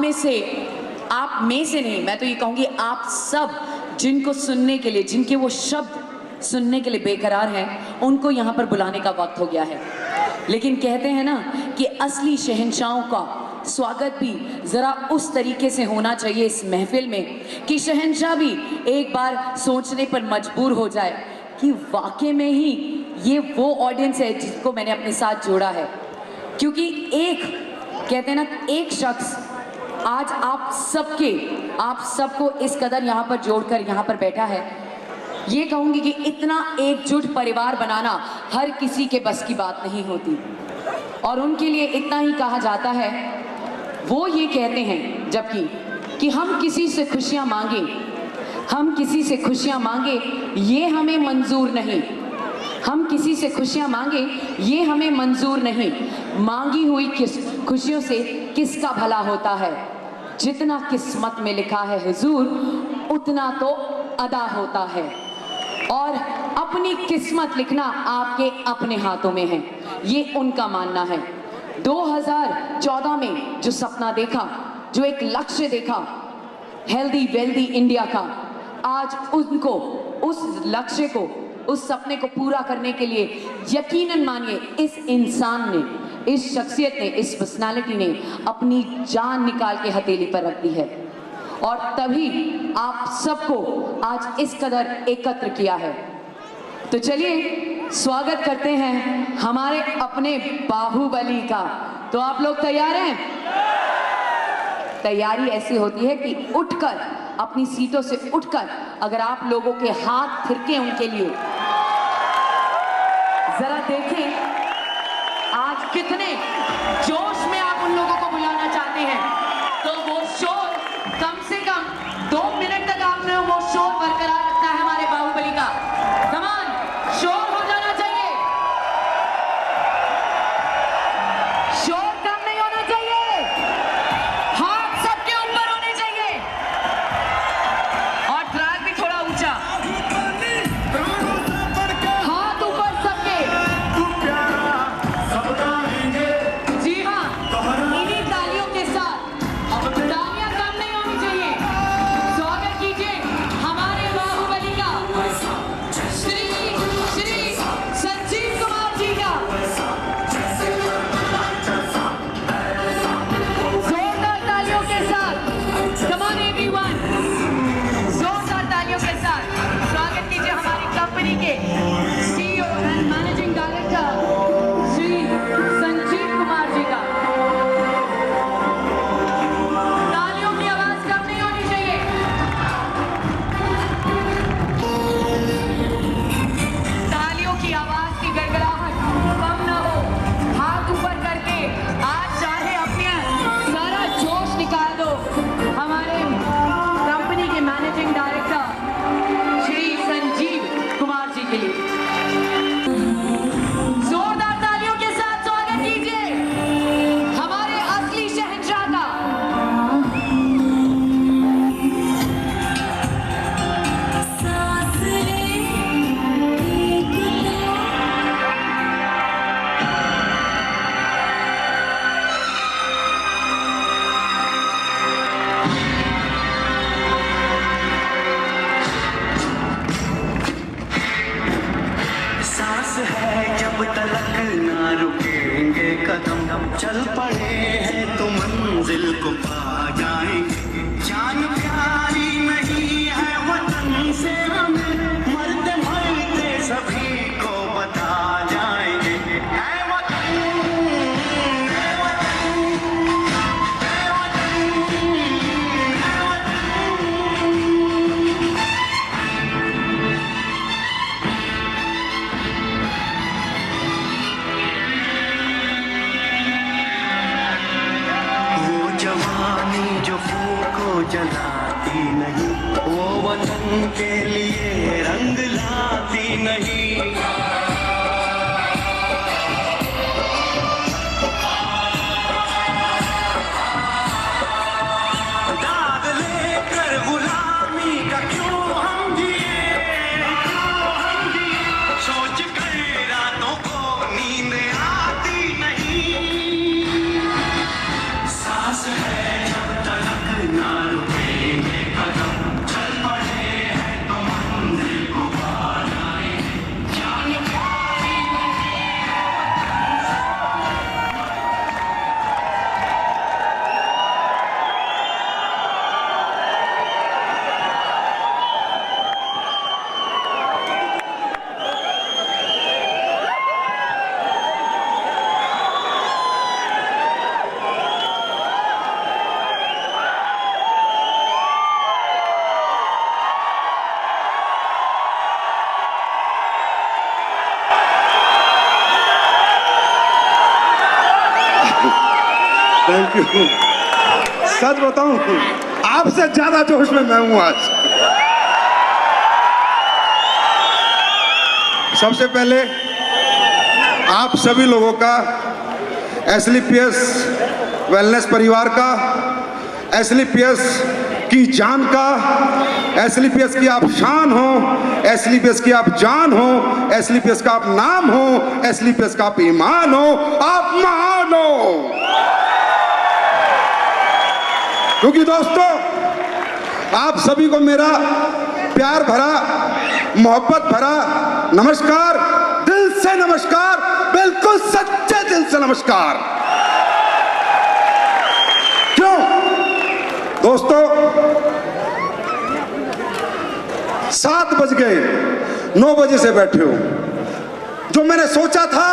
आप में से नहीं, मैं तो ये कहूँगी आप सब जिनको सुनने के लिए, जिनके वो शब्द सुनने के लिए बेकरार हैं, उनको यहाँ पर बुलाने का वक्त हो गया है। लेकिन कहते हैं ना कि असली शहंशाहों का स्वागत भी ज़रा उस तरीके से होना चाहिए इस महफिल में कि शहंशाह भी एक बार सोचने पर मजबूर हो जाए कि वाकई में ही ये वो ऑडियंस है जिसको मैंने अपने साथ जोड़ा है। क्योंकि एक कहते हैं ना, एक शख्स आज आप सबको इस कदर यहाँ पर जोड़कर यहाँ पर बैठा है। ये कहूँगी कि इतना एकजुट परिवार बनाना हर किसी के बस की बात नहीं होती, और उनके लिए इतना ही कहा जाता है। वो ये कहते हैं जबकि कि हम किसी से खुशियाँ मांगे ये हमें मंजूर नहीं, हम किसी से खुशियाँ मांगे ये हमें मंजूर नहीं, मांगी हुई खुशियों से किसका भला होता है, जितना किस्मत में लिखा है हुजूर उतना तो अदा होता है। और अपनी किस्मत लिखना आपके अपने हाथों में है, ये उनका मानना है। 2014 में जो सपना देखा, जो एक लक्ष्य देखा हेल्दी वेल्दी इंडिया का, आज उनको उस लक्ष्य को, उस सपने को पूरा करने के लिए यकीनन मानिए इस इंसान ने, इस शख्सियत ने, इस पर्सनालिटी ने अपनी जान निकाल के हथेली पर रख दी है, और तभी आप सबको आज इस कदर एकत्र किया है। तो चलिए स्वागत करते हैं हमारे अपने बाहुबली का। तो आप लोग तैयार हैं? तैयारी ऐसी होती है कि उठकर, अपनी सीटों से उठकर अगर आप लोगों के हाथ थिरके उनके लिए, जरा देखें आज कितने जोश में आप उन लोगों को बुलाना चाहते हैं। तो वो शोर कम से कम 2 मिनट तक आपने वो शोर बरकरार रखना है हमारे बाहुबली का। कमान, शोर हो जाना चाहिए, शोर कम नहीं होना चाहिए, हाथ सबके ऊपर होने चाहिए, और ट्रैक भी थोड़ा ऊंचा, हाथ ऊपर सबके। जी हाँ, इन्हीं तालियों के साथ, तालियां कम नहीं होनी चाहिए। स्वागत कीजिए हमारे बाहुबली का, श्री संजीव कुमार जी का। जोरदार तालियों के साथ, कम ऑन एवरीवन, जोरदार तालियों के साथ स्वागत कीजिए हमारी कंपनी के CEO and managing director Shri Sanjeev Kumar ji का। तालियों की आवाज कम नहीं होनी चाहिए। तालियों की आवाज की गड़गड़ाहट कम ना हो, हाथ ऊपर करके आज चाहे अपने सारा जोश निकाल दो हमारे कंपनी के मैनेजिंग डायरेक्टर श्री संजीव कुमार जी के लिए। जोरदार तालियों के साथ स्वागत कीजिए हमारे असली शहंशाह का। सांस है जब तलक ना रुकेंगे कदम, चल पड़े हैं तो मंजिल को पा जाएंगे। जान प्यारी नहीं है वतन से हमें, मरते मरते सभी को बता जाएंगे। ऐ वतन, ऐ वतन, ऐ वतन, ऐ वतन। वो जवानी जो फूल को जलाती नहीं, वो वतन के लिए रंग लाती नहीं। दाग लेकर गुलामी का क्यों हम जिए, सोच कर रातों को नींद आती नहीं। सांस है जब तक थैंक यू। सच बताऊं, आपसे ज्यादा जोश में मैं हूं आज। सबसे पहले आप सभी लोगों का, एसलीपीएस वेलनेस परिवार का, एसलीपीएस की जान का, एसलीपीएस की आप शान हो, एसलीपीएस की आप जान हो, एसलीपीएस का आप नाम हो, एसलीपीएस का आप ईमान हो, आप महान हो। क्योंकि दोस्तों, आप सभी को मेरा प्यार भरा, मोहब्बत भरा नमस्कार, दिल से नमस्कार, बिल्कुल सच्चे दिल से नमस्कार। क्यों दोस्तों, 7 बज गए, 9 बजे से बैठे हो। जो मैंने सोचा था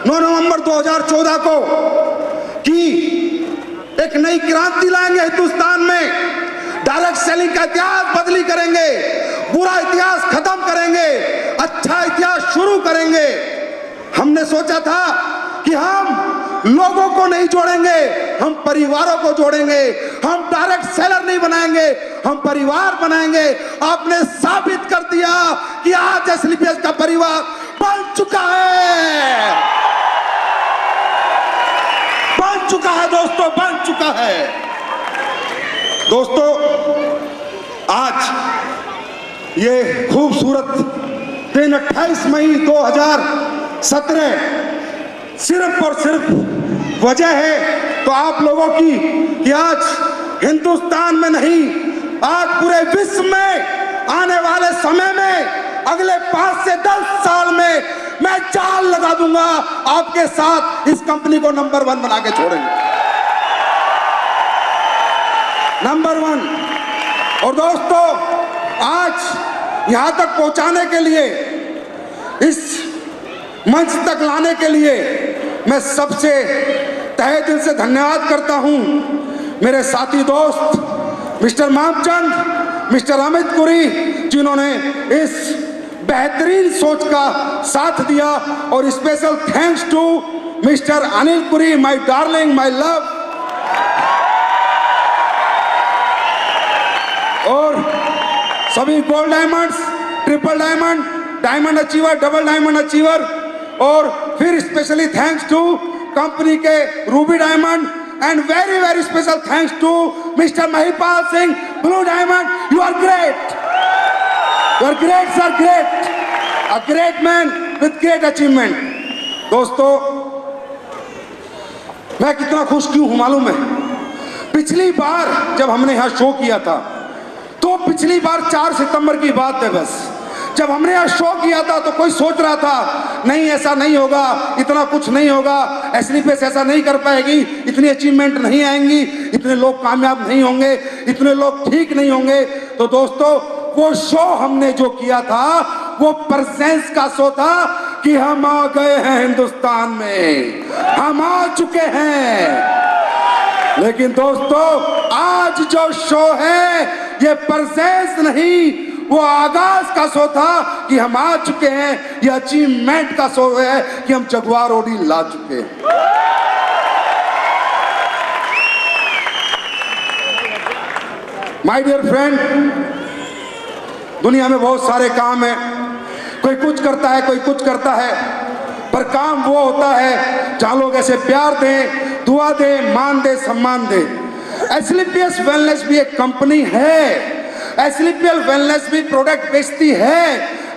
9 नवंबर 2014 को कि एक नई क्रांति लाएंगे हिंदुस्तान में, डायरेक्ट सेलिंग का इतिहास बदली करेंगे, बुरा इतिहास खत्म करेंगे, अच्छा इतिहास शुरू करेंगे। हमने सोचा था कि हम लोगों को नहीं जोड़ेंगे, हम परिवारों को जोड़ेंगे, हम डायरेक्ट सेलर नहीं बनाएंगे, हम परिवार बनाएंगे। आपने साबित कर दिया कि आज एसलीपीएस का परिवार बन चुका है, बन चुका है दोस्तों, बन चुका है। दोस्तों, आज ये खूबसूरत दिन 28 मई 2017 सिर्फ और सिर्फ वजह है तो आप लोगों की कि आज हिंदुस्तान में नहीं, आज पूरे विश्व में आने वाले समय में, अगले 5 से 10 साल में मैं जाल लगा दूंगा, आपके साथ इस कंपनी को नंबर 1 बना के छोड़ेंगे, नंबर 1। और दोस्तों, आज यहां तक पहुंचाने के लिए, इस मंच तक लाने के लिए मैं सबसे तहे दिल से धन्यवाद करता हूं मेरे साथी दोस्त मिस्टर मामचंद, मिस्टर अमित पुरी, जिन्होंने इस बेहतरीन सोच का साथ दिया। और special thanks to mister Anil Puri, my darling, my love. और सभी gold diamonds, triple diamond, diamond achiever, double diamond achiever, और फिर स्पेशली थैंक्स टू कंपनी के ruby diamond, and very very special thanks to mister Mahipal Singh, blue diamond. You are great, you are great sir, great, a great man with great achievement. दोस्तों, मैं कितना खुश क्यों हूं मालूम है? पिछली बार जब हमने यहां शो किया था, तो पिछली बार 4 सितंबर की बात है बस, जब हमने यहाँ शो किया था तो कोई सोच रहा था नहीं ऐसा नहीं होगा, इतना कुछ नहीं होगा, एसलीपीएस ऐसा नहीं कर पाएगी, इतनी अचीवमेंट नहीं आएंगी, इतने लोग कामयाब नहीं होंगे, इतने लोग ठीक नहीं होंगे। तो दोस्तों, वो शो हमने जो किया था वो प्रेजेंस का शो था कि हम आ गए हैं हिंदुस्तान में, हम आ चुके हैं। लेकिन दोस्तों, आज जो शो है ये प्रेजेंस नहीं, वो आगाज का शो था कि हम आ चुके हैं। ये अचीवमेंट का शो है कि हम जगुआर ओडी ला चुके हैं। माय डियर फ्रेंड, दुनिया में बहुत सारे काम हैं, कोई कुछ करता है, कोई कुछ करता है, पर काम वो होता है जहां लोग ऐसे प्यार दें, दुआ दें, मान दें, सम्मान दें। एसलीपीएस वेलनेस भी एक कंपनी है, एसलीपीएस वेलनेस भी प्रोडक्ट बेचती है,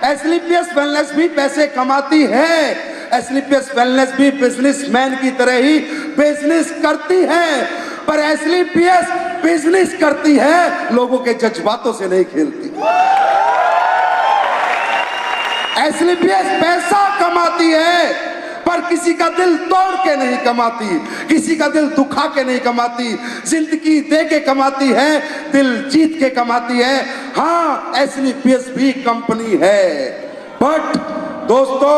एसलीपीएस वेलनेस भी पैसे कमाती है, एसलीपीएस वेलनेस भी बिजनेसमैन की तरह ही बिजनेस करती है। पर एसलीपीएस बिजनेस करती है, लोगों के जज्बातों से नहीं खेलती। एसलीपीएस पैसा कमाती है, पर किसी का दिल तोड़ के नहीं कमाती, किसी का दिल दुखा के नहीं कमाती, जिंदगी दे के कमाती है, दिल जीत के कमाती है। हाँ, एसलीपीएस भी कंपनी है, बट दोस्तों,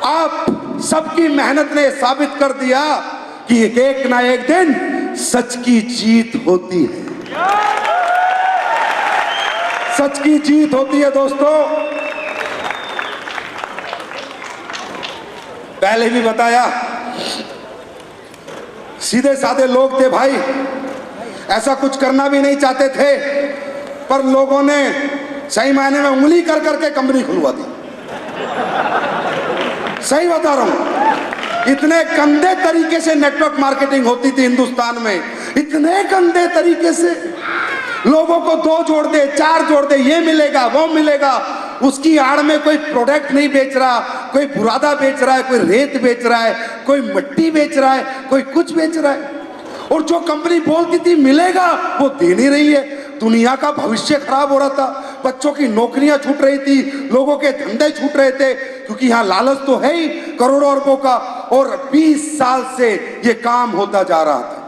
आप सबकी मेहनत ने साबित कर दिया कि एक ना एक दिन सच की जीत होती है, सच की जीत होती है। दोस्तों, पहले भी बताया, सीधे साधे लोग थे भाई, ऐसा कुछ करना भी नहीं चाहते थे, पर लोगों ने सही मायने में उंगली कर करके कंपनी खुलवा दी। सही बता रहा हूं, इतने गंदे तरीके से नेटवर्क मार्केटिंग होती थी हिंदुस्तान में, इतने गंदे तरीके से लोगों को 2 जोड़ दे 4 जोड़ दे, ये मिलेगा वो मिलेगा, उसकी आड़ में कोई प्रोडक्ट नहीं बेच रहा, कोई बुरादा बेच रहा है, कोई रेत बेच रहा है, कोई मिट्टी बेच रहा है, कोई कुछ बेच रहा है। और जो कंपनी बोलती थी मिलेगा वो दे नहीं रही है। दुनिया का भविष्य खराब हो रहा था, बच्चों की नौकरियां छूट रही थी, लोगों के धंधे छूट रहे थे, क्योंकि यहाँ लालच तो है ही करोड़ों अरबों का। और 20 साल से ये काम होता जा रहा था,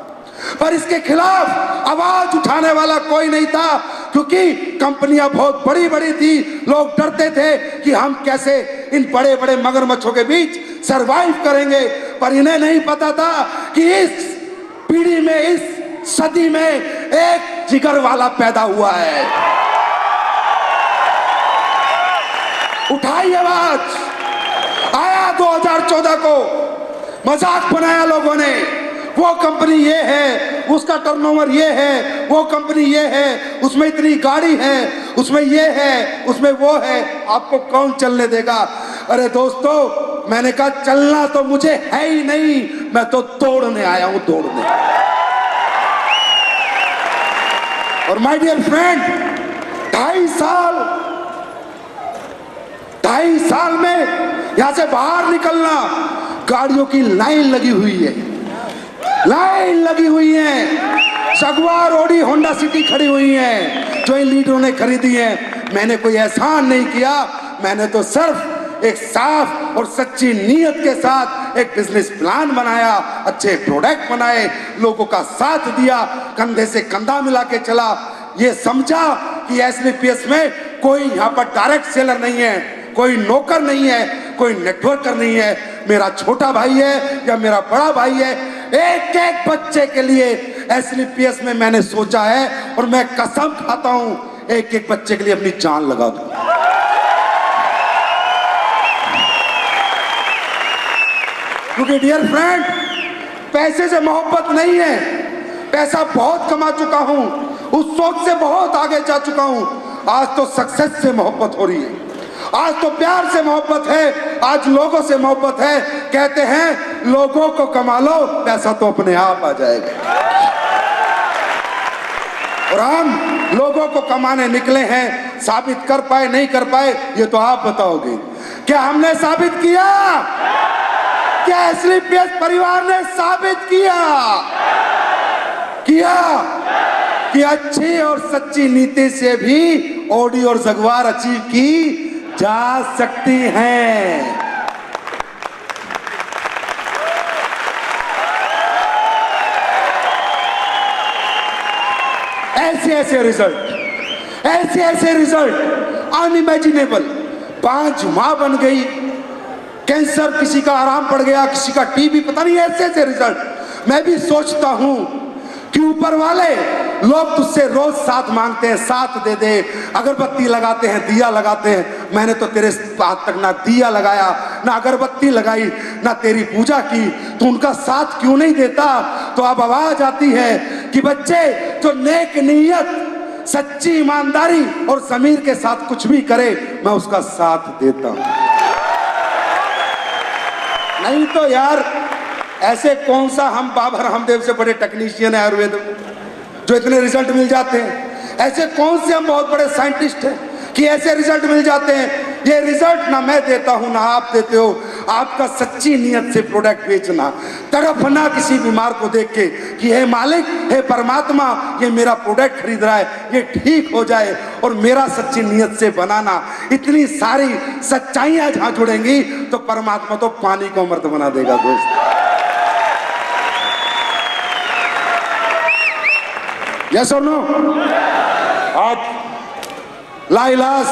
पर इसके खिलाफ आवाज उठाने वाला कोई नहीं था, क्योंकि कंपनियां बहुत बड़ी बड़ी थी। लोग डरते थे कि हम कैसे इन बड़े बड़े मगरमच्छों के बीच सरवाइव करेंगे, पर इन्हें नहीं पता था कि इस पीढ़ी में, इस सदी में एक जिगर वाला पैदा हुआ है। उठाई आवाज। आया 2014 को, मजाक बनाया लोगों ने, वो कंपनी ये है, उसका टर्नओवर ये है, वो कंपनी ये है, उसमें इतनी गाड़ी है, उसमें ये है, उसमें वो है, आपको कौन चलने देगा। अरे दोस्तों, मैंने कहा चलना तो मुझे है ही नहीं, मैं तो तोड़ने आया हूं, तोड़ने। और माय डियर फ्रेंड, 2.5 साल में यहां से बाहर निकलना, गाड़ियों की लाइन लगी हुई है, लाइन लगी हुई है, जगुआर, ऑडी, होंडा सिटी खड़ी हुई है, जो इन लीडरों ने खरीदी है। मैंने कोई एहसान नहीं किया, मैंने तो सिर्फ एक साफ और सच्ची नीयत के साथ एक बिजनेस प्लान बनाया, अच्छे प्रोडक्ट बनाए, लोगों का साथ दिया, कंधे से कंधा मिला के चला। ये समझा कि एसलीपीएस में कोई यहाँ पर डायरेक्ट सेलर नहीं है, कोई नौकर नहीं है, कोई नेटवर्कर नहीं है, मेरा छोटा भाई है या मेरा बड़ा भाई है, एक एक बच्चे के लिए एसलीपीएस में मैंने सोचा है, और मैं कसम खाता हूं एक एक बच्चे के लिए अपनी जान लगा दूं। क्योंकि डियर फ्रेंड, पैसे से मोहब्बत नहीं है, पैसा बहुत कमा चुका हूं, उस सोच से बहुत आगे जा चुका हूं, आज तो सक्सेस से मोहब्बत हो रही है, आज तो प्यार से मोहब्बत है, आज लोगों से मोहब्बत है। कहते हैं लोगों को कमा लो, पैसा तो अपने आप आ जाएगा। और हम लोगों को कमाने निकले हैं, साबित कर पाए नहीं कर पाए ये तो आप बताओगे। क्या हमने साबित किया? क्या एसलीपीएस परिवार ने साबित किया कि अच्छी और सच्ची नीति से भी ऑडी और जगुआर अचीव की जा सकती हैं। ऐसे रिजल्ट अनइमेजिनेबल। 5 माह बन गई, कैंसर किसी का आराम पड़ गया, किसी का टीबी, पता नहीं, ऐसे रिजल्ट। मैं भी सोचता हूं कि ऊपर वाले लोग तुझसे रोज साथ मांगते हैं, साथ दे दे, अगरबत्ती लगाते हैं, दिया लगाते हैं। मैंने तो तेरे हाथ तक ना दिया लगाया, ना अगरबत्ती लगाई, ना तेरी पूजा की, तो उनका साथ क्यों नहीं देता? तो अब आवाज आती है कि बच्चे जो नेक नीयत, सच्ची ईमानदारी और ज़मीर के साथ कुछ भी करे, मैं उसका साथ देता हूं। नहीं तो यार, ऐसे कौन सा हम बाबा रामदेव से बड़े टेक्नीशियन है आयुर्वेद में जो इतने रिजल्ट मिल जाते हैं? ऐसे कौन से हम बहुत बड़े साइंटिस्ट हैं कि ऐसे रिजल्ट मिल जाते हैं? ये रिजल्ट ना मैं देता हूं ना आप देते हो, आपका सच्ची नीयत से प्रोडक्ट बेचना, तड़पना किसी बीमार को देख के कि हे मालिक, हे परमात्मा, ये मेरा प्रोडक्ट खरीद रहा है, ये ठीक हो जाए, और मेरा सच्ची नीयत से बनाना। इतनी सारी सच्चाइयां जहां जुड़ेंगी तो परमात्मा तो पानी को अमृत बना देगा दोस्त। यस और नो? आज लाइलाज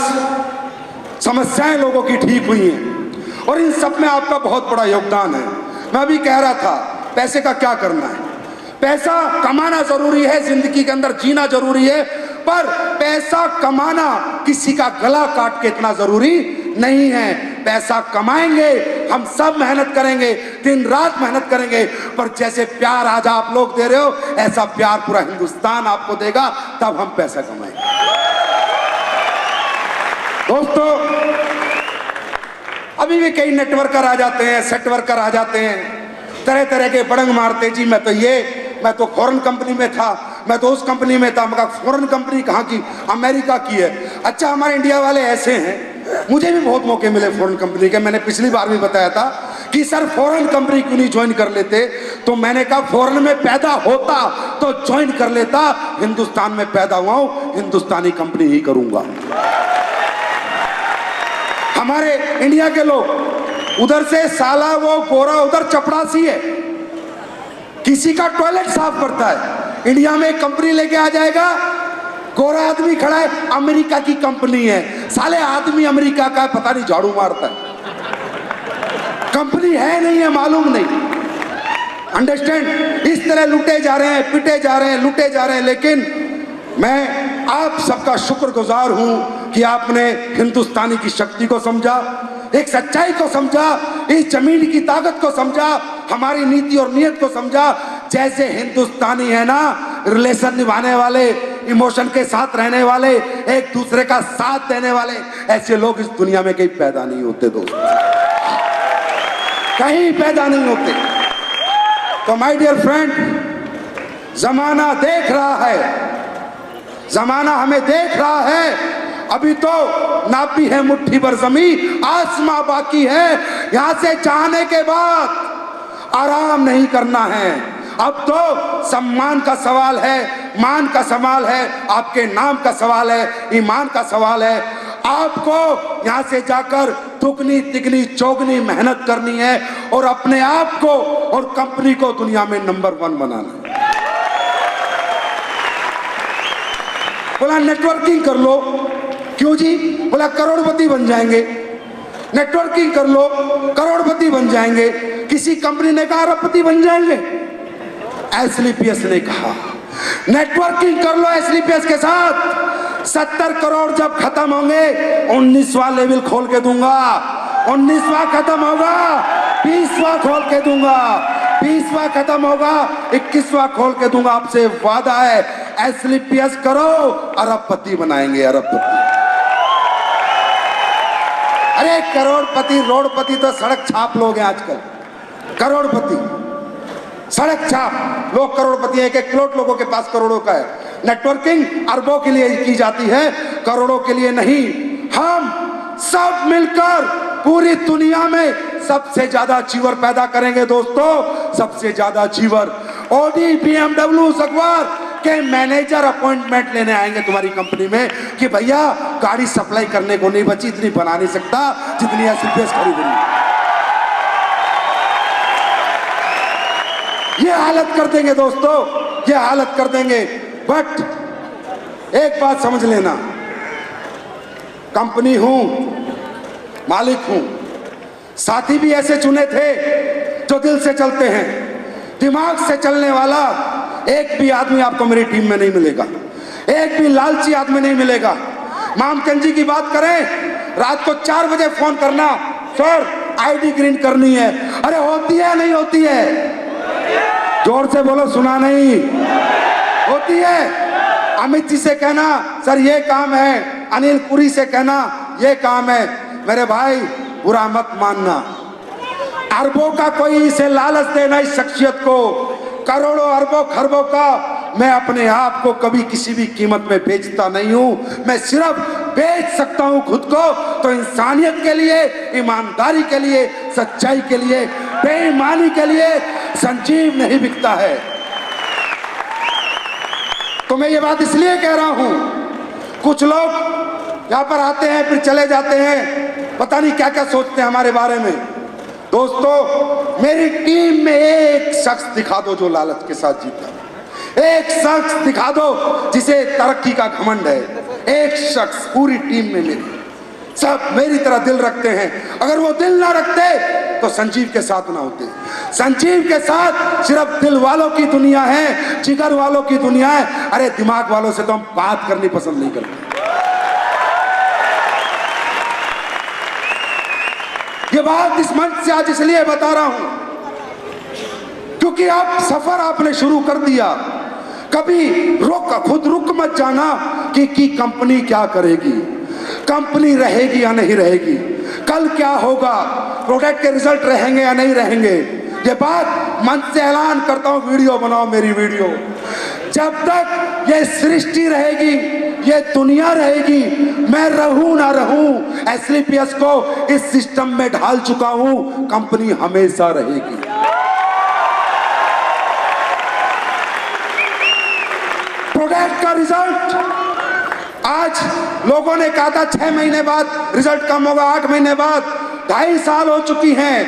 समस्याएं लोगों की ठीक हुई हैं, और इन सब में आपका बहुत बड़ा योगदान है। मैं अभी कह रहा था, पैसे का क्या करना है? पैसा कमाना जरूरी है, जिंदगी के अंदर जीना जरूरी है, पर पैसा कमाना किसी का गला काट के इतना जरूरी नहीं है। पैसा कमाएंगे हम सब मेहनत करेंगे, दिन रात मेहनत करेंगे, पर जैसे प्यार आज आप लोग दे रहे हो ऐसा प्यार पूरा हिंदुस्तान आपको देगा, तब हम पैसा कमाएंगे। दोस्तों, अभी भी कई नेटवर्कर आ जाते हैं, सेट वर्कर आ जाते हैं, तरह तरह के बड़ंग मारते, जी मैं तो फॉरेन कंपनी में था, मैं तो उस कंपनी में था। मगर फॉरेन कंपनी कहाँ की? अमेरिका की है। अच्छा, हमारे इंडिया वाले ऐसे हैं, मुझे भी बहुत मौके मिले फॉरेन कंपनी के। मैंने पिछली बार भी बताया था कि सर फॉरेन कंपनी क्यों नहीं ज्वाइन कर लेते, तो मैंने कहा फॉरेन में पैदा होता तो ज्वाइन कर लेता, हिंदुस्तान में पैदा हुआ हूं, हिंदुस्तानी कंपनी ही करूंगा। हमारे इंडिया के लोग उधर से साला वो गोरा उधर चपड़ासी है, किसी का टॉयलेट साफ करता है। इंडिया में एक कंपनी लेके आ जाएगा, गोरा आदमी खड़ा है, अमेरिका की कंपनी है, साले आदमी अमेरिका का है, पता नहीं झाड़ू मारता है, कंपनी है नहीं है मालूम नहीं। अंडरस्टैंड? इस तरह लूटे जा रहे हैं, पिटे जा रहे हैं, लूटे जा रहे हैं। लेकिन मैं आप सबका शुक्रगुजार हूं कि आपने हिंदुस्तानी की शक्ति को समझा, एक सच्चाई को समझा, इस जमीन की ताकत को समझा, हमारी नीति और नियत को समझा। जैसे हिंदुस्तानी है ना, रिलेशन निभाने वाले, इमोशन के साथ रहने वाले, एक दूसरे का साथ देने वाले, ऐसे लोग इस दुनिया में कहीं पैदा नहीं होते दोस्तों, कहीं पैदा नहीं होते। तो माय डियर फ्रेंड, जमाना देख रहा है, जमाना हमें देख रहा है। अभी तो नापी है मुट्ठी भर जमीन, आसमां बाकी है, यहां से जाने के बाद आराम नहीं करना है। अब तो सम्मान का सवाल है, मान का सवाल है, आपके नाम का सवाल है, ईमान का सवाल है। आपको यहां से जाकर दुगनी तिगनी चौगनी मेहनत करनी है और अपने आप को और कंपनी को दुनिया में नंबर 1 बनाना है। बोला नेटवर्किंग कर लो, क्यों जी? बोला करोड़पति बन जाएंगे। नेटवर्किंग कर लो, करोड़पति बन जाएंगे। किसी कंपनी ने कहा अरबपति बन जाएंगे, एसलीपीएस ने कहा नेटवर्किंग कर लो एसलीपीएस के साथ, 70 करोड़ जब खत्म होंगे 19वां लेवल खोल के दूंगा, 19वां खत्म होगा 20वां खोल के दूंगा, 20वां खत्म होगा 21वां खोल के दूंगा। आपसे वादा है, एसलीपीएस करो, अरबपति बनाएंगे, अरबपति। अरे करोड़पति रोडपति तो सड़क छाप लोग हैं आजकल, करोड़पति सड़क छाप लोग करोड़पति हैं। एक प्लॉट लोगों के पास करोड़ों का है। नेटवर्किंग अरबों के लिए की जाती है, करोड़ों के लिए नहीं। हम सब मिलकर पूरी दुनिया में सबसे ज्यादा चीवर पैदा करेंगे दोस्तों, सबसे ज्यादा चीवर। ऑडी, BMW, जगुआर के मैनेजर अपॉइंटमेंट लेने आएंगे तुम्हारी कंपनी में कि भैया गाड़ी सप्लाई करने को नहीं बची, इतनी बना नहीं सकता जितनी एसलीपीएस खरीदनी। ये हालत कर देंगे दोस्तों, ये हालत कर देंगे। बट एक बात समझ लेना, कंपनी हूं, मालिक हूं, साथी भी ऐसे चुने थे जो दिल से चलते हैं, दिमाग से चलने वाला। एक भी आदमी आपको मेरी टीम में नहीं मिलेगा, एक भी लालची आदमी नहीं मिलेगा। मामचंद जी की बात करें, रात को 4 बजे फोन करना, सर आईडी ग्रीन करनी है। अरे होती है नहीं होती है? जोर से बोलो, सुना नहीं? होती है। अमित जी से कहना सर ये काम है, अनिल पुरी से कहना ये काम है। मेरे भाई बुरा मत मानना, अरबों का कोई इसे लालच देना इस शख्सियत को, करोड़ों अरबों खरबों का। मैं अपने आप को कभी किसी भी कीमत में बेचता नहीं हूं। मैं सिर्फ बेच सकता हूं खुद को तो इंसानियत के लिए, ईमानदारी के लिए, सच्चाई के लिए, बेईमानी के लिए। संजीव नहीं बिकता है। तो मैं ये बात इसलिए कह रहा हूं, कुछ लोग यहां पर आते हैं फिर चले जाते हैं, पता नहीं क्या क्या सोचते हैं हमारे बारे में। दोस्तों, मेरी टीम में एक शख्स दिखा दो जो लालच के साथ जीता, एक शख्स दिखा दो जिसे तरक्की का घमंड है, एक शख्स पूरी टीम में मेरी। सब मेरी तरह दिल रखते हैं। अगर वो दिल ना रखते तो संजीव के साथ ना होते। संजीव के साथ सिर्फ दिल वालों की दुनिया है, जिगर वालों की दुनिया है। अरे दिमाग वालों से तो हम बात करनी पसंद नहीं करते। ये बात इस मंच से आज इसलिए बता रहा हूं क्योंकि आप सफर आपने शुरू कर दिया। कभी खुद रुक मत जाना कि कंपनी क्या करेगी, कंपनी रहेगी या नहीं रहेगी, कल क्या होगा, प्रोडक्ट के रिजल्ट रहेंगे या नहीं रहेंगे। ये बात मंच से ऐलान करता हूं, वीडियो बनाओ मेरी वीडियो। जब तक ये सृष्टि रहेगी, ये दुनिया रहेगी, मैं रहूं ना रहूं, एसलीपीएस को इस सिस्टम में ढाल चुका हूं, कंपनी हमेशा रहेगी। प्रोडक्ट का रिजल्ट आज लोगों ने कहा था 6 महीने बाद रिजल्ट कम होगा, 8 महीने बाद, 2.5 साल हो चुकी हैं,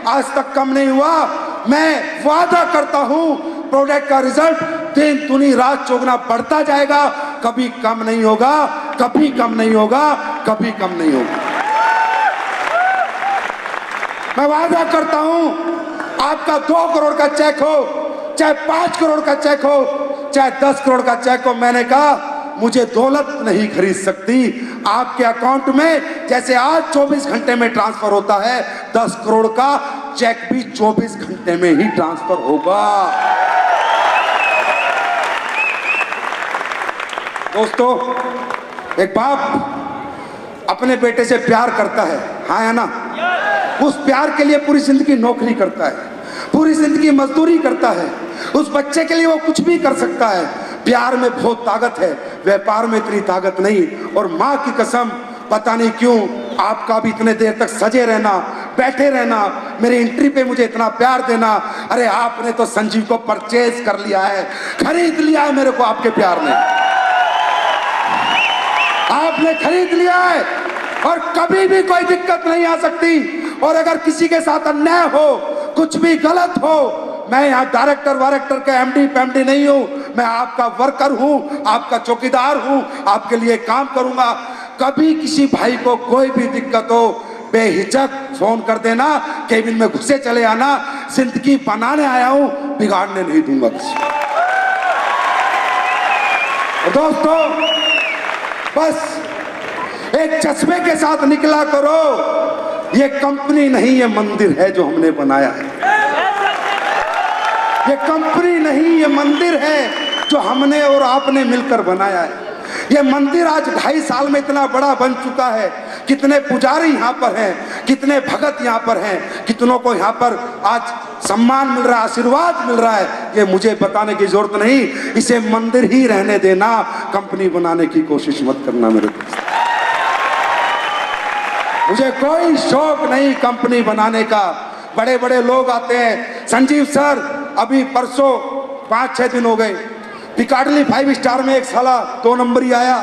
आज तक कम नहीं हुआ। मैं वादा करता हूं प्रोडक्ट का रिजल्ट दिन दुनी रात चौगुना बढ़ता जाएगा, कभी कम नहीं होगा, कभी कम नहीं होगा, कभी कम नहीं होगा। मैं वादा करता हूं आपका 2 करोड़ का चेक हो, चाहे 5 करोड़ का चेक हो, चाहे 10 करोड़ का चेक हो, मैंने कहा मुझे दौलत नहीं खरीद सकती, आपके अकाउंट में जैसे आज 24 घंटे में ट्रांसफर होता है, 10 करोड़ का चेक भी 24 घंटे में ही ट्रांसफर होगा। दोस्तों, एक बाप अपने बेटे से प्यार करता है, हाँ या ना? उस प्यार के लिए पूरी जिंदगी नौकरी करता है, पूरी जिंदगी मजदूरी करता है, उस बच्चे के लिए वो कुछ भी कर सकता है। प्यार में बहुत ताकत है, व्यापार में इतनी ताकत नहीं। और माँ की कसम, पता नहीं क्यों आपका भी इतने देर तक सजे रहना, बैठे रहना, मेरी एंट्री पे मुझे इतना प्यार देना, अरे आपने तो संजीव को परचेज कर लिया है, खरीद लिया है मेरे को, आपके प्यार ने आपने खरीद लिया है और कभी भी कोई दिक्कत नहीं आ सकती। और अगर किसी के साथ अन्याय हो, कुछ भी गलत हो, मैं यहाँ डायरेक्टर वायरेक्टर का एमडी नहीं हूँ, मैं आपका वर्कर हूँ, आपका चौकीदार हूँ, आपके लिए काम करूंगा। कभी किसी भाई को कोई भी दिक्कत हो, बेहिचक फोन कर देना, केबिन में घुसे चले आना, जिंदगी बनाने आया हूँ, बिगाड़ने नहीं दूंगा किसी को। दोस्तों, बस एक जज्बे के साथ निकला करो, ये कंपनी नहीं, ये मंदिर है जो हमने बनाया है। ये कंपनी नहीं, ये मंदिर है जो हमने और आपने मिलकर बनाया है। ये मंदिर आज 2.5 साल में इतना बड़ा बन चुका है, कितने पुजारी यहाँ पर हैं, कितने भगत यहाँ पर हैं, कितनों को यहाँ पर आज सम्मान मिल रहा है, आशीर्वाद मिल रहा है, ये मुझे बताने की जरूरत नहीं। इसे मंदिर ही रहने देना, कंपनी बनाने की कोशिश मत करना मेरे दोस्त। मुझे कोई शौक नहीं कंपनी बनाने का। बड़े बड़े लोग आते हैं, संजीव सर अभी परसों 5-6 दिन हो गए, पिकाडली 5 स्टार में एक साला 2 नंबरी आया,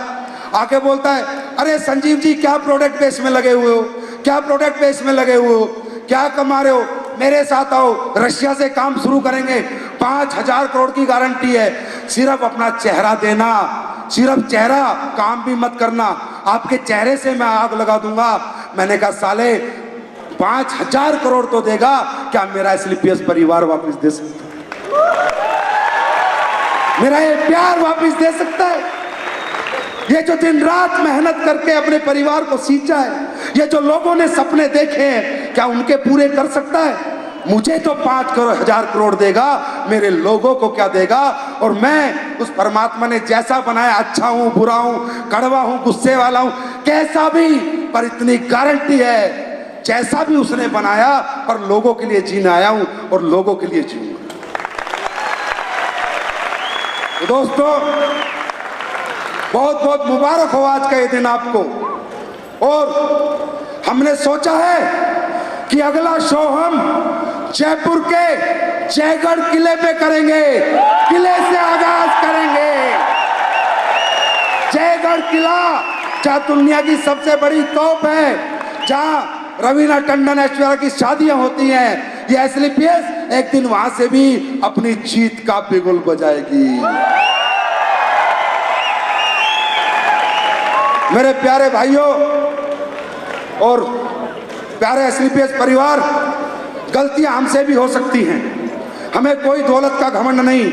आके बोलता है, अरे संजीव जी क्या प्रोडक्ट बेस में लगे हुए हो, क्या प्रोडक्ट बेस में लगे हुए हो, क्या कमा रहे हो, मेरे साथ आओ, रशिया से काम शुरू करेंगे, 5000 करोड़ की गारंटी है, सिर्फ अपना चेहरा देना, सिर्फ चेहरा, काम भी मत करना, आपके चेहरे से मैं आग लगा दूंगा। मैंने कहा साले 5000 करोड़ तो देगा, क्या मेरा एसलीपीएस परिवार वापस दे सकता है? मेरा ये प्यार वापस दे सकता है? ये जो दिन रात मेहनत करके अपने परिवार को सींचा है, ये जो लोगों ने सपने देखे हैं, क्या उनके पूरे कर सकता है? मुझे तो 5000 करोड़ देगा, मेरे लोगों को क्या देगा? और मैं उस परमात्मा ने जैसा बनाया, अच्छा हूं, बुरा हूं, कड़वा हूं, गुस्से वाला हूं, कैसा भी, पर इतनी गारंटी है, जैसा भी उसने बनाया, और लोगों के लिए जीने आया हूं और लोगों के लिए जीऊंगा। तो दोस्तों, बहुत बहुत मुबारक हो आज का ये दिन आपको। और हमने सोचा है कि अगला शो हम जयपुर के जयगढ़ किले पे करेंगे, किले से आगाज करेंगे। जयगढ़ किला जहाँ दुनिया की सबसे बड़ी तोप है, जहाँ रवीना टंडन ऐश्वर्या की शादियां होती हैं, ये एसलीपीएस एक दिन वहां से भी अपनी जीत का बिगुल बजाएगी। मेरे प्यारे भाइयों और प्यारे एसलीपीएस परिवार, गलतियां हमसे भी हो सकती हैं, हमें कोई दौलत का घमंड नहीं,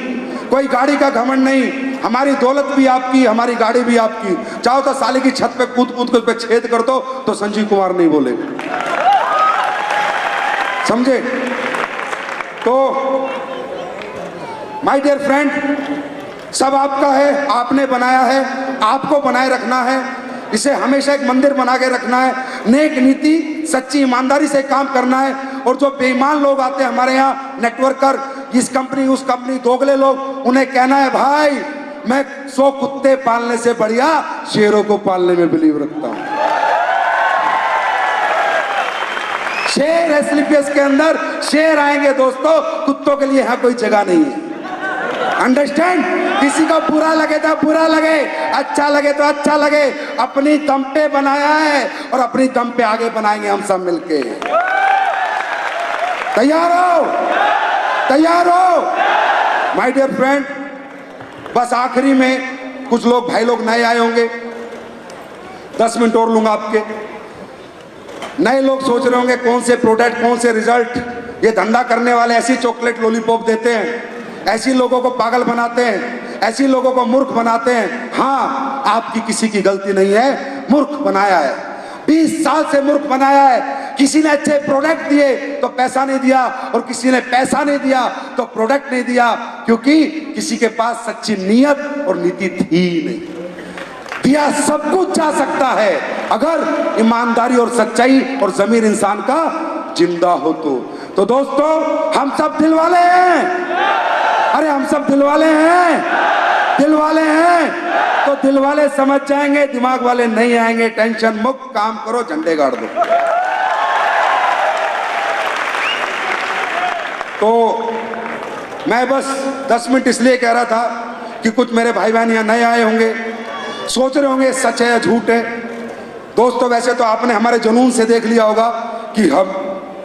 कोई गाड़ी का घमंड नहीं, हमारी दौलत भी आपकी, हमारी गाड़ी भी आपकी। चाहो तो साले की छत पे कूद कूद के पे छेद कर दो तो संजीव कुमार नहीं बोलेगा। समझे? तो माय डियर फ्रेंड, सब आपका है, आपने बनाया है, आपको बनाए रखना है, इसे हमेशा एक मंदिर बना के रखना है, नेक नीति सच्ची ईमानदारी से काम करना है। और जो बेईमान लोग आते हैं हमारे यहाँ, नेटवर्कर, इस कंपनी उस कंपनी, दोगले लोग, उन्हें कहना है भाई मैं 100 कुत्ते पालने से बढ़िया शेरों को पालने में बिलीव रखता हूं। शेर एसलीपीएस के अंदर शेर आएंगे दोस्तों, कुत्तों के लिए यहां कोई जगह नहीं है। अंडरस्टैंड? किसी को बुरा लगे तो बुरा लगे, अच्छा लगे तो अच्छा लगे, अपनी दम पे बनाया है और अपनी दम पे आगे बनाएंगे हम सब मिलके। तैयार हो? तैयार हो माय डियर फ्रेंड? बस आखिरी में कुछ लोग भाई लोग नए आए होंगे, 10 मिनट और लूंगा आपके। नए लोग सोच रहे होंगे कौन से प्रोडक्ट, कौन से रिजल्ट, ये धंधा करने वाले ऐसी चॉकलेट लॉलीपॉप देते हैं, ऐसी लोगों को पागल बनाते हैं, ऐसी लोगों को मूर्ख बनाते हैं। हाँ, आपकी किसी की गलती नहीं है, मूर्ख बनाया है, 20 साल से मूर्ख बनाया है। किसी ने अच्छे प्रोडक्ट दिए तो पैसा नहीं दिया, और किसी ने पैसा नहीं दिया तो प्रोडक्ट नहीं दिया, क्योंकि किसी के पास सच्ची नीयत और नीति थी नहीं। दिया सब कुछ जा सकता है अगर ईमानदारी और सच्चाई और ज़मीर इंसान का जिंदा हो तो दोस्तों हम सब दिल वाले हैं। अरे हम सब दिल वाले हैं, दिल वाले हैं तो दिल वाले समझ जाएंगे, दिमाग वाले नहीं आएंगे। टेंशन मुक्त काम करो, झंडे गाड़ दो। तो मैं बस 10 मिनट इसलिए कह रहा था कि कुछ मेरे भाई बहन यहाँ नए आए होंगे, सोच रहे होंगे सच है या झूठ है। दोस्तों वैसे तो आपने हमारे जुनून से देख लिया होगा कि हम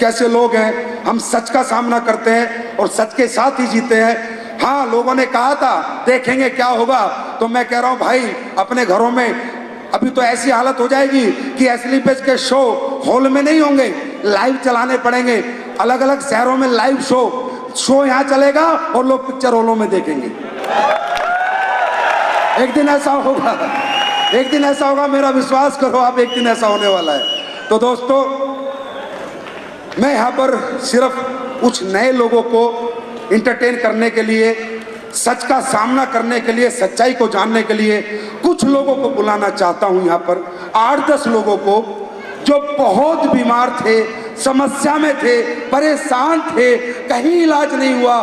कैसे लोग हैं, हम सच का सामना करते हैं और सच के साथ ही जीते हैं। हाँ, लोगों ने कहा था देखेंगे क्या होगा, तो मैं कह रहा हूँ भाई अपने घरों में अभी तो ऐसी हालत हो जाएगी कि एसलीपीएस के शो हॉल में नहीं होंगे, लाइव चलाने पड़ेंगे। अलग अलग शहरों में लाइव शो यहाँ चलेगा और लोग पिक्चर हॉलों में देखेंगे। एक दिन ऐसा होगा, एक दिन ऐसा होगा, मेरा विश्वास करो आप, एक दिन ऐसा होने वाला है। तो दोस्तों मैं यहाँ पर सिर्फ कुछ नए लोगों को इंटरटेन करने के लिए, सच का सामना करने के लिए, सच्चाई को जानने के लिए कुछ लोगों को बुलाना चाहता हूँ यहाँ पर, 8-10 लोगों को जो बहुत बीमार थे, समस्या में थे, परेशान थे, कहीं इलाज नहीं हुआ,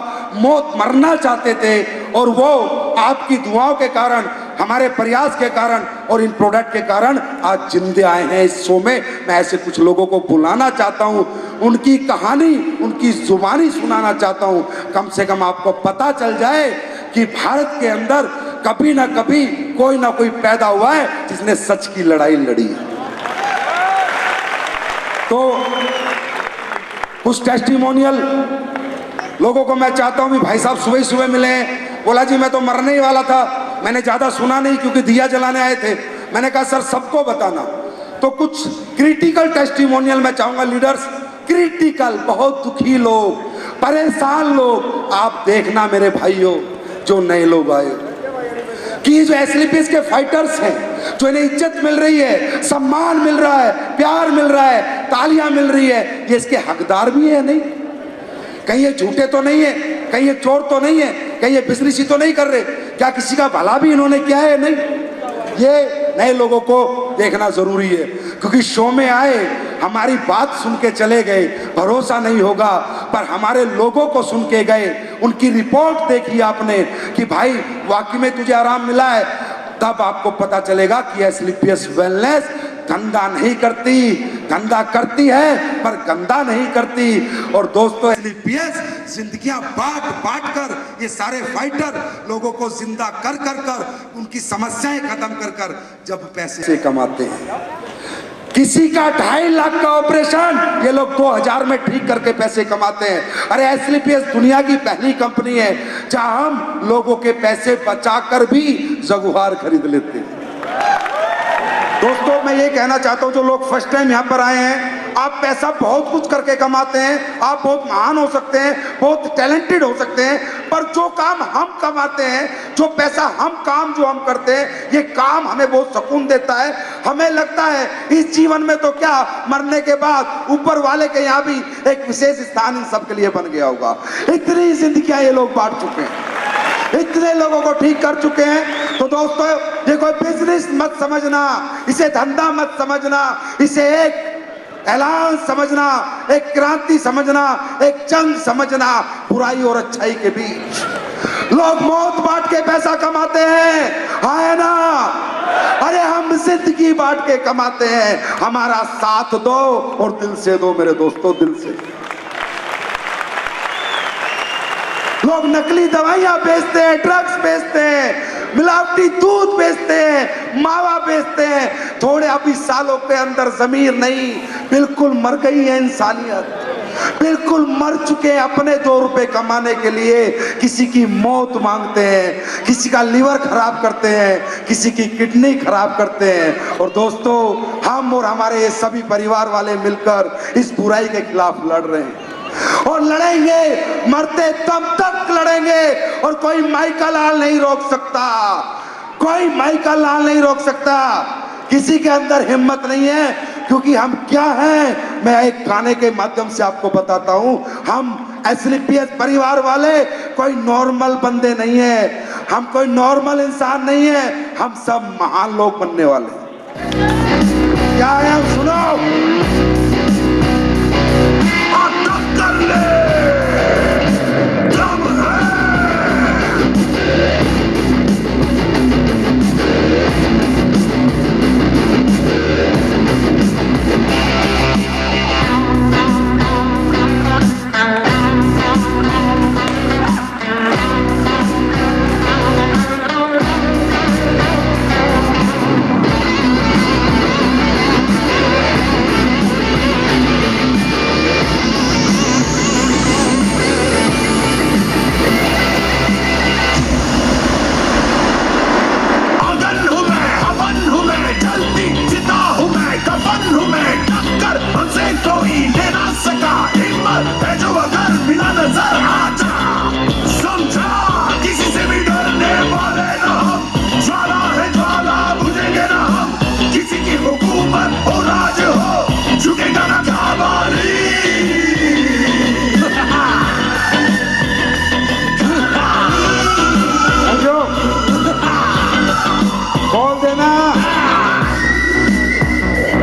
मरना चाहते थे, और वो आपकी दुआओं के कारण, हमारे प्रयास के कारण और इन प्रोडक्ट के कारण आज जिंदे आए हैं इस शो में। मैं ऐसे कुछ लोगों को बुलाना चाहता हूं, उनकी कहानी, उनकी जुबानी सुनाना चाहता हूं। कम से कम आपको पता चल जाए कि भारत के अंदर कभी ना कभी कोई ना कोई पैदा हुआ है जिसने सच की लड़ाई लड़ी। तो कुछ टेस्टिमोनियल लोगों को मैं चाहता हूं भी भाई साहब सुबह ही सुबह मिले। बोला जी मैं तो मरने ही वाला था, मैंने ज्यादा सुना नहीं क्योंकि दिया जलाने आए थे। मैंने कहा सर सबको बताना। तो कुछ क्रिटिकल टेस्टिमोनियल मैं चाहूंगा, लीडर्स, क्रिटिकल, बहुत दुखी लोग, परेशान लोग, आप देखना मेरे भाइयों जो नए लोग आए कि जो एसलीपीएस के फाइटर्स हैं, जो इन्हें इज्जत मिल रही है, सम्मान मिल रहा है, प्यार मिल रहा है, तालियां मिल रही है, ये इसके हकदार भी है नहीं? कहीं ये झूठे तो नहीं है, कहीं ये चोर तो नहीं है, कहीं ये बिजनेसी तो नहीं कर रहे, क्या किसी का भला भी इन्होंने किया है? नहीं। ये नए लोगों को देखना जरूरी है, क्योंकि शो में आए, हमारी बात सुन के चले गए, भरोसा नहीं होगा, पर हमारे लोगों को सुन के गए, उनकी रिपोर्ट देखी आपने कि भाई वाकई में तुझे आराम मिला है, तब आपको पता चलेगा कि एसलीपीएस वेलनेस धंधा नहीं करती, धंधा करती है पर गंदा नहीं करती। और दोस्तों एसलीपीएस जिंदगियां बांट बांट कर, ये सारे फाइटर लोगों को जिंदा कर कर कर, उनकी समस्याएं खत्म कर कर जब पैसे से कमाते हैं। किसी का 2.5 लाख का ऑपरेशन ये लोग 2000 में ठीक करके पैसे कमाते हैं। अरे एसलीपीएस दुनिया की पहली कंपनी है जहां हम लोगों के पैसे बचाकर भी जगुआर खरीद लेते हैं। दोस्तों मैं ये कहना चाहता हूं, जो लोग फर्स्ट टाइम यहाँ पर आए हैं आप पैसा बहुत कुछ करके कमाते हैं, आप बहुत महान हो सकते हैं, बहुत टैलेंटेड हो सकते हैं, पर जो काम हम कमाते हैं, जो पैसा काम जो हम करते हैं, ये काम हमें बहुत सुकून देता है। हमें लगता है इस जीवन में तो क्या, मरने के बाद ऊपर वाले के यहाँ भी एक विशेष स्थान इन सबके लिए बन गया होगा। इतनी जिंदगियां ये लोग बांट चुके हैं, इतने लोगों को ठीक कर चुके हैं। तो दोस्तों, ये कोई बिजनेस मत समझना, इसे धंधा मत समझना, इसे एक ऐलान समझना, एक क्रांति समझना, एक जंग समझना बुराई और अच्छाई के बीच। लोग मौत बांट के पैसा कमाते हैं, है ना? अरे हम जिंदगी बांट के कमाते हैं। हमारा साथ दो और दिल से दो मेरे दोस्तों, दिल से। लोग नकली दवाइयां बेचते हैं, ड्रग्स बेचते हैं, मिलावटी दूध बेचते हैं, मावा बेचते हैं। थोड़े अभी सालों के अंदर ज़मीर नहीं, बिल्कुल मर गई है इंसानियत, बिल्कुल मर चुके हैं। अपने 2 रुपए कमाने के लिए किसी की मौत मांगते हैं, किसी का लिवर खराब करते हैं, किसी की किडनी खराब करते हैं। और दोस्तों, हम और हमारे ये सभी परिवार वाले मिलकर इस बुराई के खिलाफ लड़ रहे हैं और लड़ेंगे, मरते दम तक लड़ेंगे। और कोई माई का लाल नहीं रोक सकता, कोई माई का लाल नहीं रोक सकता। किसी के अंदर हिम्मत नहीं है, क्योंकि हम क्या हैं, मैं एक गाने के माध्यम से आपको बताता हूं। हम एसलीपीएस परिवार वाले कोई नॉर्मल बंदे नहीं है, हम कोई नॉर्मल इंसान नहीं है, हम सब महान लोग बनने वाले। क्या है, सुनो।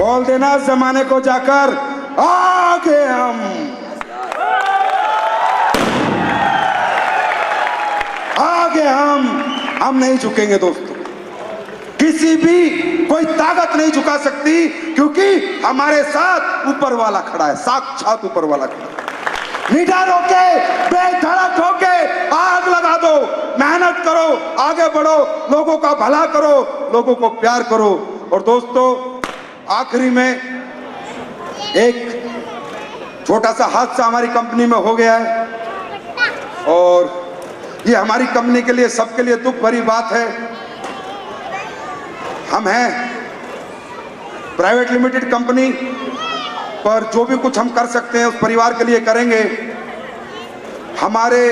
बोल देना जमाने को जाकर, आगे हम नहीं झुकेंगे दोस्तों। किसी भी कोई ताकत नहीं झुका सकती, क्योंकि हमारे साथ ऊपर वाला खड़ा है, साक्षात ऊपर वाला खड़ा है। निडर होके, बेधड़क होके आग लगा दो, मेहनत करो, आगे बढ़ो, लोगों का भला करो, लोगों को प्यार करो। और दोस्तों, आखिरी में एक छोटा सा हादसा हमारी कंपनी में हो गया है, और ये हमारी कंपनी के लिए, सबके लिए दुख भरी बात है। हम हैं प्राइवेट लिमिटेड कंपनी, पर जो भी कुछ हम कर सकते हैं उस परिवार के लिए करेंगे। हमारे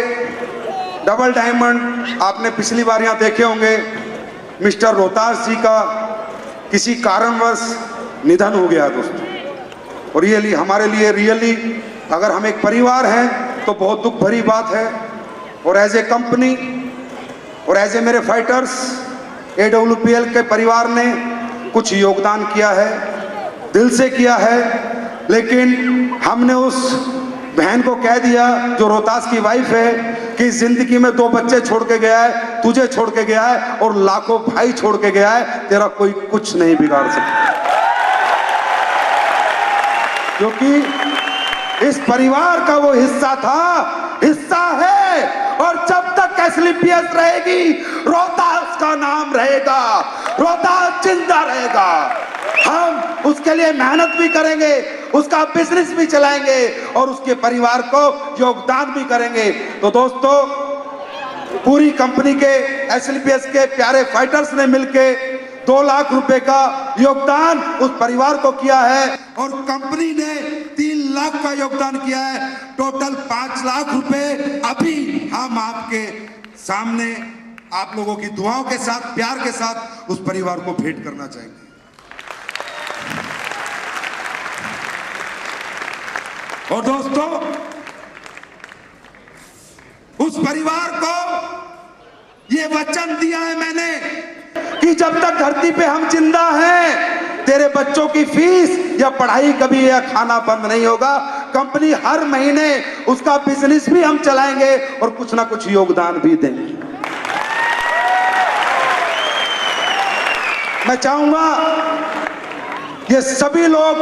डबल डायमंड आपने पिछली बार यहाँ देखे होंगे, मिस्टर रोहतास जी का किसी कारणवश निधन हो गया दोस्तों। और ये हमारे लिए रियली, अगर हम एक परिवार हैं तो बहुत दुख भरी बात है। और एज ए कंपनी और एज ए मेरे फाइटर्स, AWPL के परिवार ने कुछ योगदान किया है, दिल से किया है। लेकिन हमने उस बहन को कह दिया जो रोहतास की वाइफ है कि जिंदगी में 2 बच्चे छोड़ के गया है, तुझे छोड़ के गया है और लाखों भाई छोड़ के गया है, तेरा कोई कुछ नहीं बिगाड़ सकता, क्योंकि इस परिवार का वो हिस्सा था, हिस्सा है। और जब तक एसलीपीएस रहेगी, रोहतास का नाम रहेगा, रोहतास जिंदा रहेगा। हम उसके लिए मेहनत भी करेंगे, उसका बिजनेस भी चलाएंगे और उसके परिवार को योगदान भी करेंगे। तो दोस्तों, पूरी कंपनी के एसलीपीएस के प्यारे फाइटर्स ने मिलके 2 लाख रुपए का योगदान उस परिवार को किया है और कंपनी ने 3 लाख का योगदान किया है। टोटल 5 लाख रुपए अभी हम आपके सामने आप लोगों की दुआओं के साथ, प्यार के साथ उस परिवार को भेंट करना चाहेंगे। और दोस्तों, उस परिवार को ये वचन दिया है मैंने कि जब तक धरती पे हम जिंदा हैं, तेरे बच्चों की फीस या पढ़ाई कभी या खाना बंद नहीं होगा। कंपनी हर महीने उसका बिजनेस भी हम चलाएंगे और कुछ ना कुछ योगदान भी देंगे। मैं चाहूंगा ये सभी लोग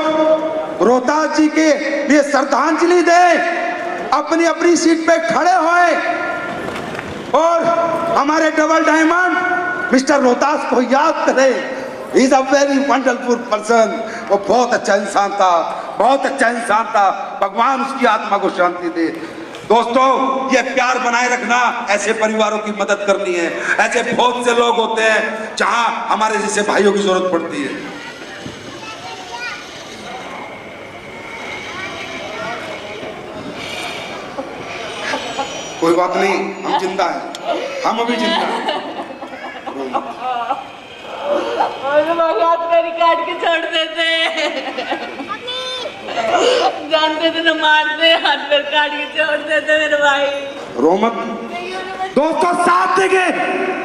रोहतास जी के लिए श्रद्धांजलि दें, अपनी अपनी सीट पे खड़े होए और हमारे डबल डायमंड मिस्टर रोहतास को याद करें। He is a very wonderful person. वो बहुत अच्छा इंसान था, बहुत अच्छा इंसान था। भगवान उसकी आत्मा को शांति दे। दोस्तों, ये प्यार बनाए रखना, ऐसे परिवारों की मदद करनी है। ऐसे बहुत से लोग होते हैं जहां हमारे जैसे भाइयों की जरूरत पड़ती है। कोई बात नहीं, हम जिंदा हैं, हम अभी जिंदा हैं। हाथ मेरी काट के छोड़ देते, जानते थे ना मारते, हाथ पैर काट के छोड़ देते मेरे भाई। रो मत दोस्तों, साथ देंगे,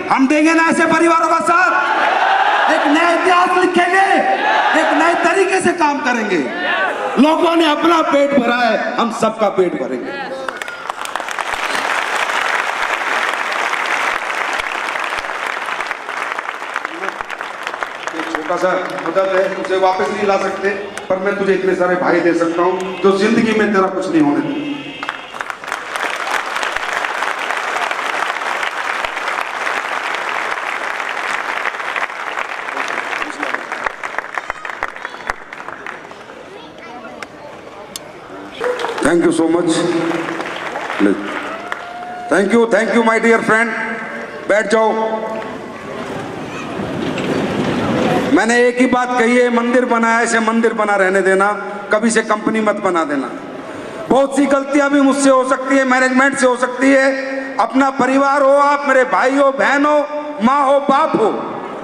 हम देंगे ना ऐसे परिवारों का साथ। एक नया इतिहास लिखेंगे, एक नए तरीके से काम करेंगे। लोगों ने अपना पेट भरा है, हम सबका पेट भरेंगे। छोटा सा मदद है, उसे वापस नहीं ला सकते, पर मैं तुझे इतने सारे भाई दे सकता हूं जो जिंदगी में तेरा कुछ नहीं होने देंगे। Thank you so much. Thank you my dear friend. बैठ जाओ। मैंने एक ही बात कही है, मंदिर बनाया इसे मंदिर बना रहने देना, कभी से कंपनी मत बना देना। बहुत सी गलतियां भी मुझसे हो सकती है, मैनेजमेंट से हो सकती है। अपना परिवार हो, आप मेरे भाई हो, बहन हो, माँ हो, बाप हो।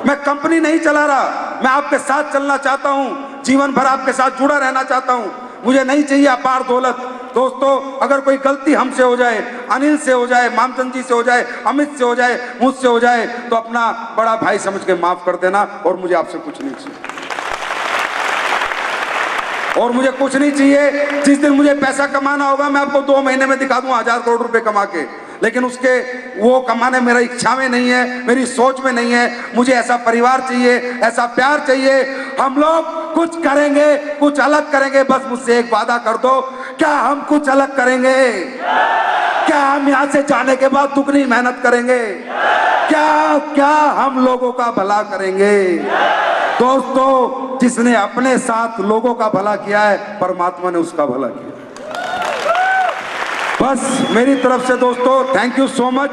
मैं कंपनी नहीं चला रहा, मैं आपके साथ चलना चाहता हूँ, जीवन भर आपके साथ जुड़ा रहना चाहता हूँ। मुझे नहीं चाहिए अपार दौलत। दोस्तों, अगर कोई गलती हमसे हो जाए, अनिल से हो जाए, मामचंद जी से हो जाए, अमित से हो जाए, मुझसे हो जाए, तो अपना बड़ा भाई समझ के माफ कर देना। और मुझे आपसे कुछ नहीं चाहिए, और मुझे कुछ नहीं चाहिए। जिस दिन मुझे पैसा कमाना होगा, मैं आपको 2 महीने में दिखा दूं 1000 करोड़ रुपए कमा के, लेकिन उसके वो कमाने मेरा इच्छा में नहीं है, मेरी सोच में नहीं है। मुझे ऐसा परिवार चाहिए, ऐसा प्यार चाहिए। हम लोग कुछ करेंगे, कुछ अलग करेंगे। बस मुझसे एक वादा कर दो, क्या हम कुछ अलग करेंगे? क्या हम यहाँ से जाने के बाद दुगनी मेहनत करेंगे? क्या हम लोगों का भला करेंगे? दोस्तों, जिसने अपने साथ लोगों का भला किया है, परमात्मा ने उसका भला किया। बस मेरी तरफ से दोस्तों, थैंक यू सो मच।